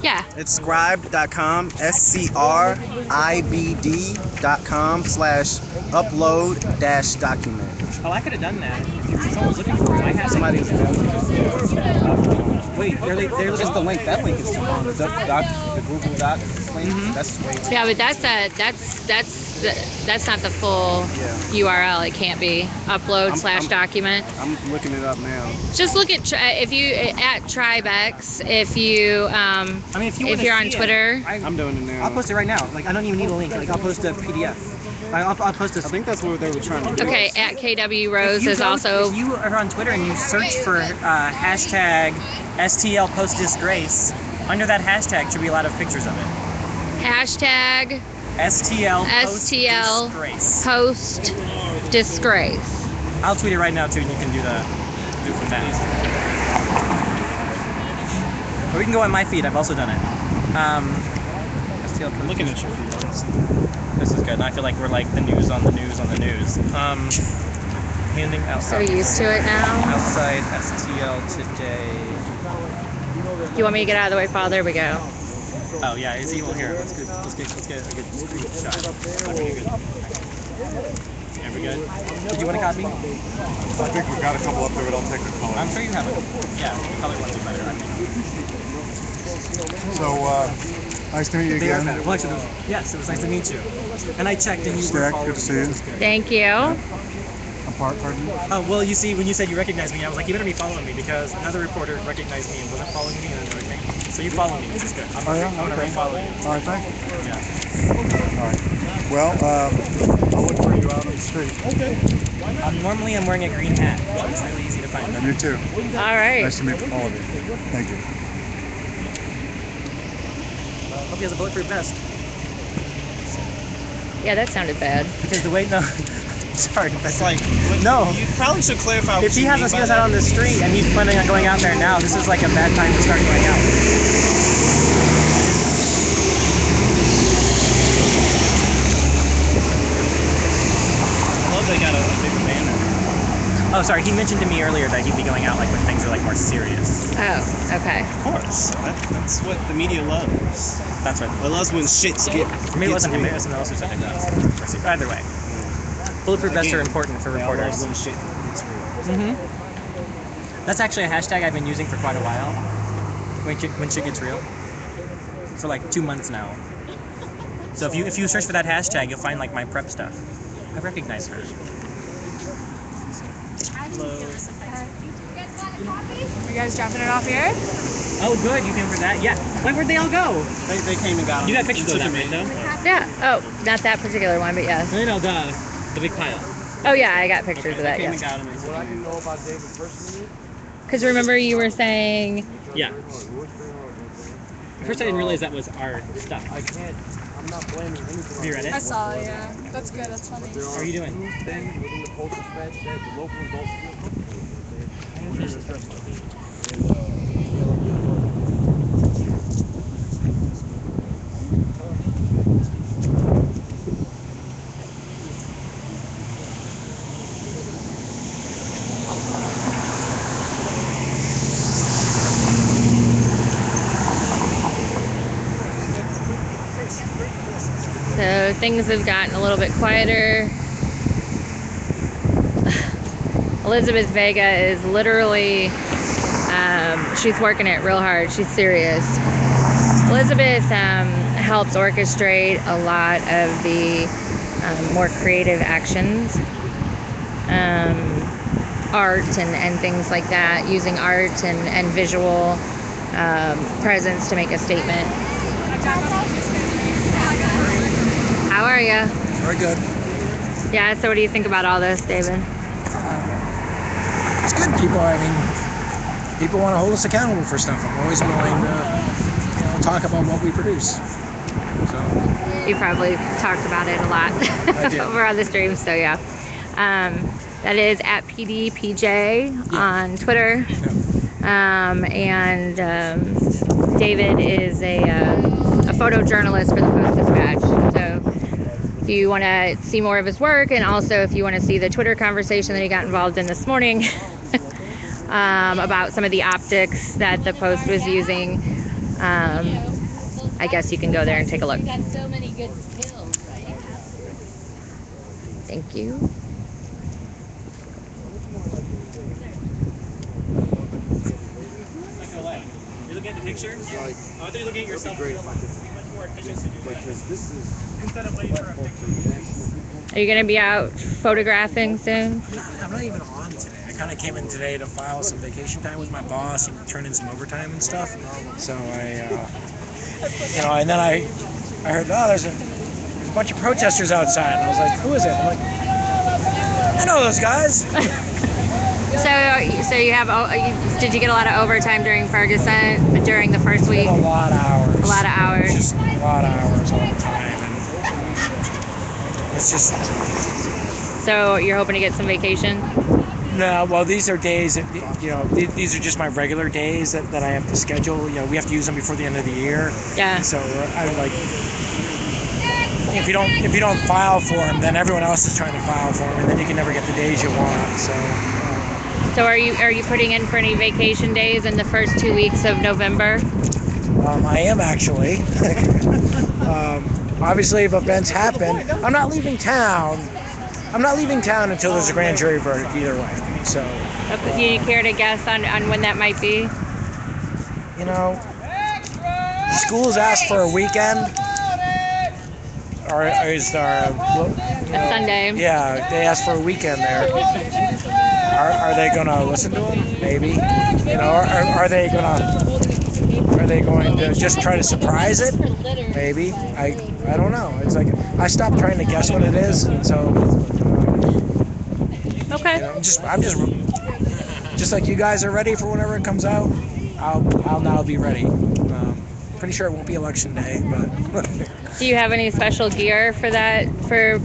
Yeah. It's scribed.com, scribed.com/upload-document. Oh, I could have done that. Someone's looking for it. I had Somebody's Wait, they're just the link. That link is too long. The Google Doc link. That's way too Yeah, but that's not the full URL. It can't be upload/document. I'm looking it up now. Just look at if you at TribeX. If you I mean, if you're on Twitter. I'm doing it now. I'll post it right now. Like I don't even need a link. Like I'll post a PDF. I'll post a. I think that's what they were trying to do. Okay, at KW Rose If you is go- also. If you are on Twitter and you search for hashtag STL Post Disgrace, under that hashtag should be a lot of pictures of it. Hashtag STL STL Disgrace. Post Disgrace. I'll tweet it right now too, and you can do it from that. Or we can go on my feed. I've also done it. STL Post. Looking at your feed. This is good. And I feel like we're like the news on the news on the news. Handing out. So used to it now. Outside STL today. Do you want me to get out of the way, Paul? There we go. Oh yeah, it's evil here. Let's get a good shot. There we go. Did you want a copy? I think we've got a couple up there, but I'll take the color. I'm sure you have it. Yeah, the color ones are better, I think. So, nice to meet you They are again. better. Well, actually, yes, it was nice to meet you. And I checked and you were Stack, following good to see you. me, which is good. Thank you. Pardon me? Oh, well, you see, when you said you recognized me, I was like, you better be following me because another reporter recognized me and wasn't following me and another thing. So you follow me, which is good. I'm gonna re-follow you. All right, thank you. Yeah. All right. Well, I'll look for you out on the street. Okay. Normally I'm wearing a green hat, so it's really easy to find. You too. All right. Nice to meet all of you. Thank you. Hope he has a bulletproof vest. Yeah, that sounded bad. Because the way, no, sorry, It's like, no. You probably should clarify what If he you has mean us by out that. on the street and he's planning on going out there now, this is like a bad time to start going out. I love they got a big banner. Oh, sorry, he mentioned to me earlier that he'd be going out like when things are like more serious. Oh, okay. Of course. That's what the media loves. That's right. It loves when shits get. Maybe it wasn't him, maybe it was someone else who said it. Either way. Bulletproof vests are important for reporters. When shit gets real. Mm-hmm. That's actually a hashtag I've been using for quite a while. When shit gets real. For like 2 months now. So if you search for that hashtag, you'll find like my prep stuff. I recognize her. You guys dropping it off here? Oh, good. You came for that? Yeah. Wait, where'd they all go? They came and got them. You got pictures of that, right? No? Yeah. Oh, not that particular one, but yes. No, the big pile. Oh yeah, I got pictures of that. They came and Yes. got them. What I can know about David personally? Because remember you were saying. Yeah. At first I didn't realize that was our stuff. I can't. I'm not blaming anything. Have you read it? I saw it, yeah. That's good, that's funny. How are you doing? Thing within the postal dispatch that the locals don't feel comfortable with. So things have gotten a little bit quieter. Elizabeth Vega is literally, she's working it real hard. She's serious. Elizabeth helps orchestrate a lot of the more creative actions, art and things like that, using art and visual presence to make a statement. How are you? Very good. Yeah, so what do you think about all this, David? It's good. People want to hold us accountable for stuff. I'm always willing to talk about what we produce. So You probably talked about it a lot over on the stream, so yeah. That is at PDPJ on Twitter. And David is a photojournalist for the Post-Dispatch. So if you want to see more of his work, and also if you want to see the Twitter conversation that he got involved in this morning about some of the optics that the Post was using, I guess you can go there and take a look. Thank you. You're looking at the picture? Yeah. I thought you were looking at yourself. Are you going to be out photographing soon? I'm not even on today. I kind of came in today to file some vacation time with my boss and turn in some overtime and stuff. So and then I heard, there's a bunch of protesters outside. And I was like, who is it? I'm like, I know those guys. So you have, did you get a lot of overtime during Ferguson during the first week? A lot of hours. A lot of hours. Just a lot of hours all the time. And it's just. So you're hoping to get some vacation? No, well, these are days that, these are just my regular days that I have to schedule. We have to use them before the end of the year. Yeah. So I'm like, if you don't file for them, then everyone else is trying to file for them, and then you can never get the days you want. So are you putting in for any vacation days in the first 2 weeks of November? I am actually. Obviously, if events happen, I'm not leaving town. Until there's a grand jury verdict either way. So. Do you care to guess on when that might be? Schools asked for a weekend. Or is there a Sunday? Yeah, they asked for a weekend there. Are they going to listen to them? Maybe. Are they going to just try to surprise it? Maybe. I don't know. It's like I stopped trying to guess what it is, and so. Okay. I'm just like you guys are ready for whenever it comes out. I'll now be ready. Pretty sure it won't be election day, but. Do you have any special gear for that, for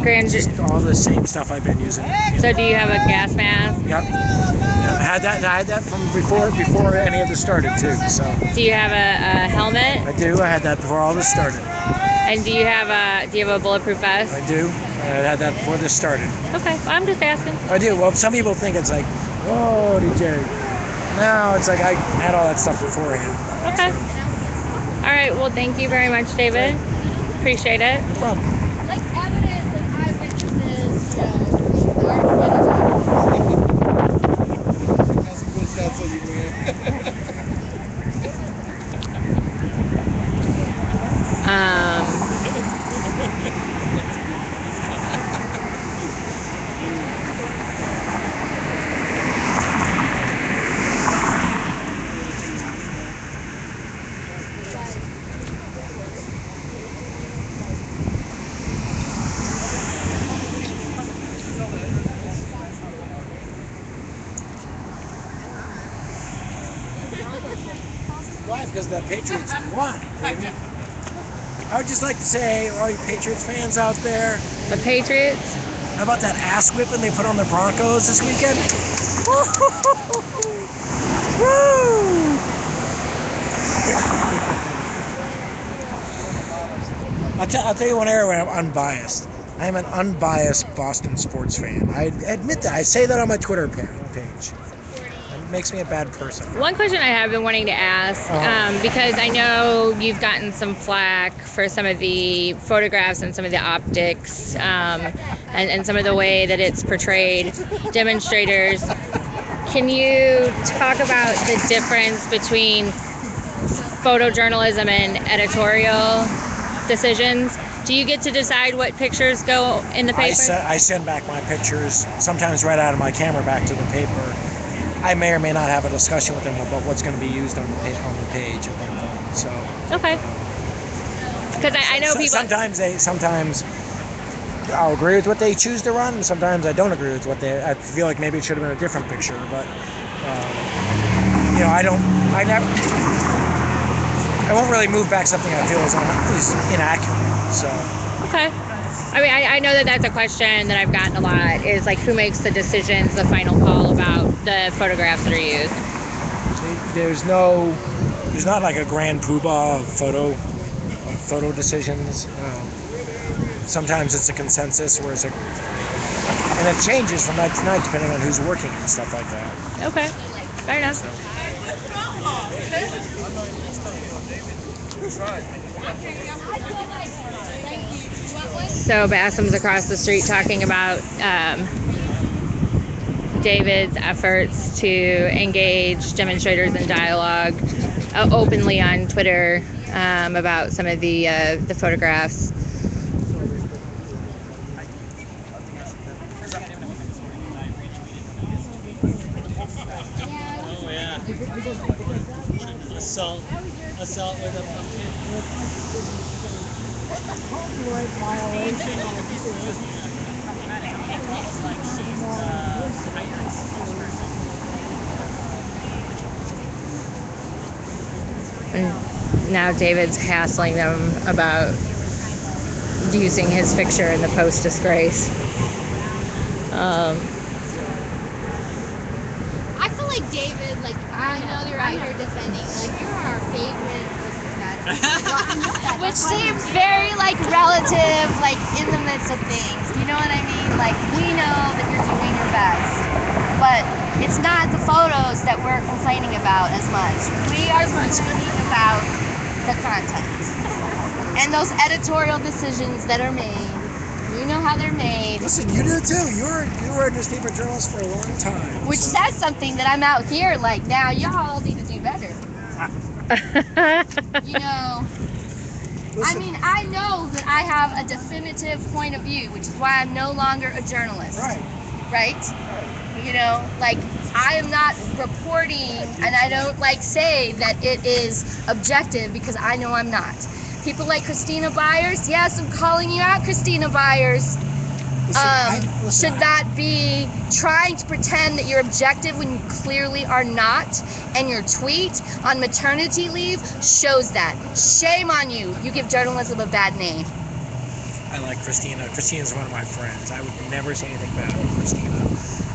grand jury? Just all the same stuff I've been using. So do you have a gas mask? Yep. I had that from before any of this started too. So. Do you have a helmet? I do. I had that before all this started. And do you have a bulletproof vest? I do. I had that before this started. Okay, well, I'm just asking. I do. Well, some people think it's like, oh, DJ. No, it's like I had all that stuff beforehand. Okay. All right. Well, thank you very much, David. Appreciate it. No problem. Like evidence of eyewitnesses, Why? Because the Patriots won. I would just like to say, all you Patriots fans out there. The Patriots? How about that ass whipping they put on the Broncos this weekend? Woo! I'll tell you one area where I'm unbiased. I am an unbiased Boston sports fan. I admit that. I say that on my Twitter page. It makes me a bad person. One question I have been wanting to ask, because I know you've gotten some flack for some of the photographs and some of the optics, and some of the way that it's portrayed demonstrators. Can you talk about the difference between photojournalism and editorial decisions? Do you get to decide what pictures go in the paper? I send back my pictures, sometimes right out of my camera back to the paper. I may or may not have a discussion with them about what's going to be used on the page at one point. So okay, because I know people. Sometimes I'll agree with what they choose to run, and sometimes I don't agree with what they. I feel like maybe it should have been a different picture, but I won't really move back something I feel is inaccurate. So okay. I mean, I know that that's a question that I've gotten a lot, is like who makes the decisions, the final call about the photographs that are used? There's not like a grand poobah of photo decisions. Sometimes it's a consensus, and it changes from night to night depending on who's working and stuff like that. Okay, fair enough. So Bassam's across the street talking about David's efforts to engage demonstrators in dialogue openly on Twitter about some of the photographs. Oh yeah. Assault with a pumpkin. Copyright violation. And now David's hassling them about using his picture in the post disgrace. I feel like David, like, I know you're out here defending, like, you're our favorite person, which seems very, like, relative, like, in the midst of things. You know what I mean? Like, we know that you're doing your best, but it's not the photos that we're complaining about as much. We are complaining about the content and those editorial decisions that are made. You know how they're made. Listen, you do too. You were a newspaper journalist for a long time. Which says something that I'm out here like, now y'all need to do better. You know, I mean, I know that I have a definitive point of view, which is why I'm no longer a journalist. Right? You know, like, I am not reporting, and I don't, like, say that it is objective because I know I'm not. People like Christina Byers, yes, I'm calling you out, Christina Byers, should not be trying to pretend that you're objective when you clearly are not, and your tweet on maternity leave shows that. Shame on you. You give journalism a bad name. I like Christina. Christina's one of my friends. I would never say anything bad about Christina.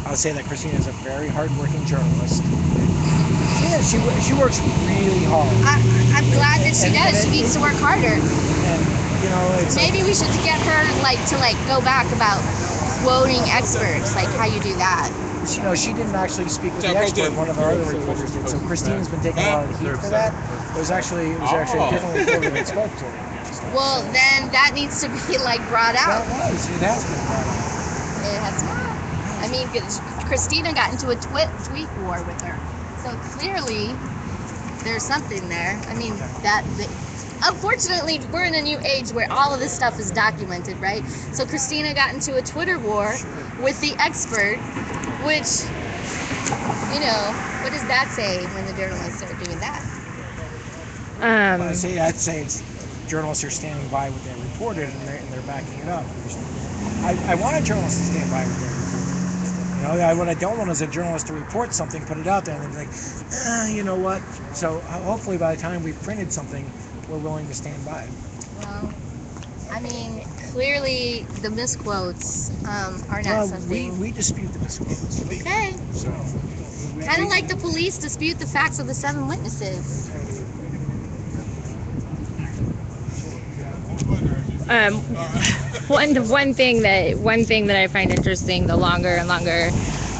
I would say that Christina is a very hardworking journalist. Yeah, she works really hard. I'm glad that she does. She needs to work harder. And you know, maybe we should get her to go back about quoting experts, like how you do that. You know, she didn't actually speak with the expert. One of our other reporters did. So Christina's been taking a lot of heat for that. It was actually a different reporter that spoke to her. Well, then that needs to be brought out. It has been brought out. It has not. I mean, Christina got into a tweet war with her. So clearly, there's something there. I mean, unfortunately, we're in a new age where all of this stuff is documented, right? So Christina got into a Twitter war with the expert, which, you know, what does that say when the journalists are doing that? I'd say it's journalists are standing by what they reported and they're backing it up. I want a journalist to stand by what they reported. You know, what I don't want is a journalist to report something, put it out there, and then be like, you know what? So hopefully by the time we've printed something, we're willing to stand by it. Well, I mean, clearly the misquotes are not something. We dispute the misquotes. Okay. So Kind of like the police dispute the facts of the 7 witnesses. One thing that I find interesting the longer and longer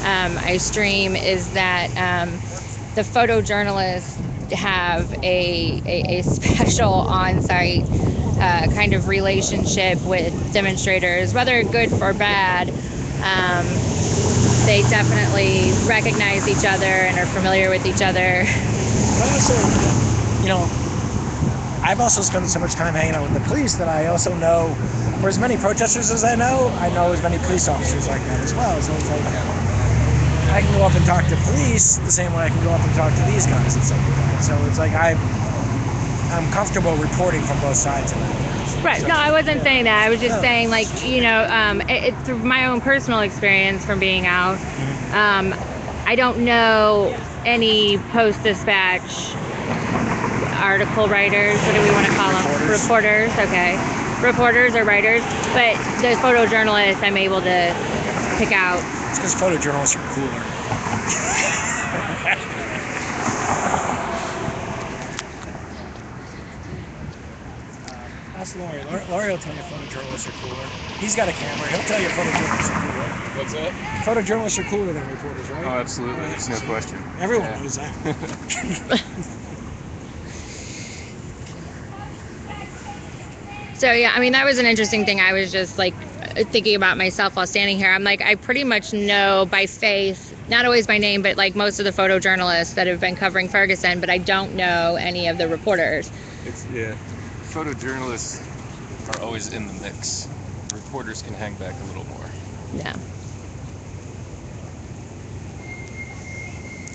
I stream is that the photojournalists have a special on-site kind of relationship with demonstrators, whether good or bad. They definitely recognize each other and are familiar with each other. But also, you know, I've also spent so much time hanging out with the police that I also know, for as many protesters as I know as many police officers like that as well. So it's like, I can go up and talk to police the same way I can go up and talk to these guys and stuff like that. So it's like I'm comfortable reporting from both sides of that. Right. No, I wasn't saying that. I was just saying, like, you know, it's through my own personal experience from being out. I don't know any Post-Dispatch article writers. What do we want to call them? Reporters. Okay. Reporters or writers. But the photojournalists, I'm able to pick out. It's because photojournalists are cooler. Ask Laurie. Laurie will tell you photojournalists are cooler. He's got a camera. He'll tell you photojournalists are cooler. What's that? Photojournalists are cooler than reporters, right? Oh, absolutely. There's no question. Everyone knows that. So yeah, I mean, that was an interesting thing. I was just like thinking about myself while standing here. I'm like, I pretty much know by face, not always by name, but like most of the photojournalists that have been covering Ferguson, but I don't know any of the reporters. Photojournalists are always in the mix. Reporters can hang back a little more. Yeah.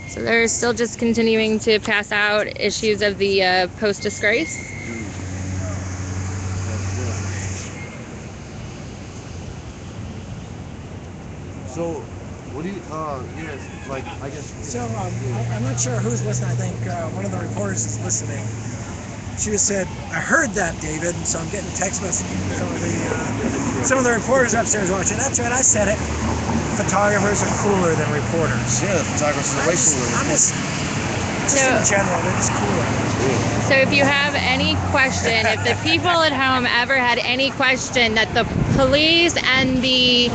So they're still just continuing to pass out issues of the post-disgrace. So, what do you, yes, like, I guess. So, I'm not sure who's listening. I think one of the reporters is listening. She just said, I heard that, David, and so I'm getting text messages from some of the reporters upstairs watching. That's right, I said it. Photographers are cooler than reporters. Yeah, photographers are way cooler than reporters. Just in general, they're just cooler. So if you have any question, if the people at home ever had any question that the police and the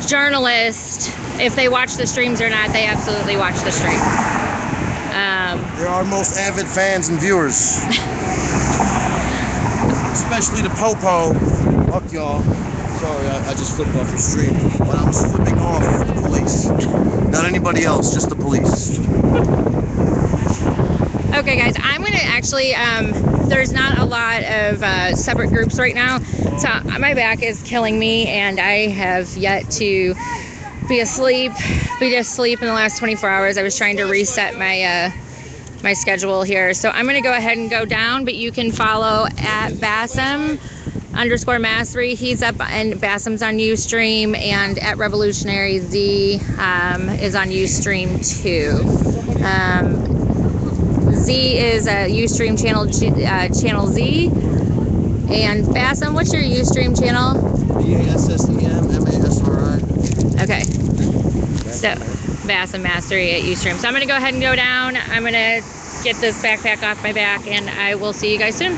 journalist, if they watch the streams or not, they absolutely watch the stream. They're our most avid fans and viewers. Especially the Popo. Fuck y'all. Sorry, I just flipped off your stream. But I was flipping off the police. Not anybody else, just the police. Okay, guys, I'm going to actually, there's not a lot of separate groups right now. So my back is killing me, and I have yet to be asleep in the last 24 hours. I was trying to reset my my schedule here. So I'm going to go ahead and go down, but you can follow at Bassam_Mastery. He's up, and Bassam's on Ustream, and at Revolutionary Z is on Ustream too. Z is a Ustream channel, channel Z. And Bassam, what's your Ustream channel? BASSEM MASRI. Okay. So, Bassam Mastery at Ustream. So I'm going to go ahead and go down. I'm going to get this backpack off my back, and I will see you guys soon.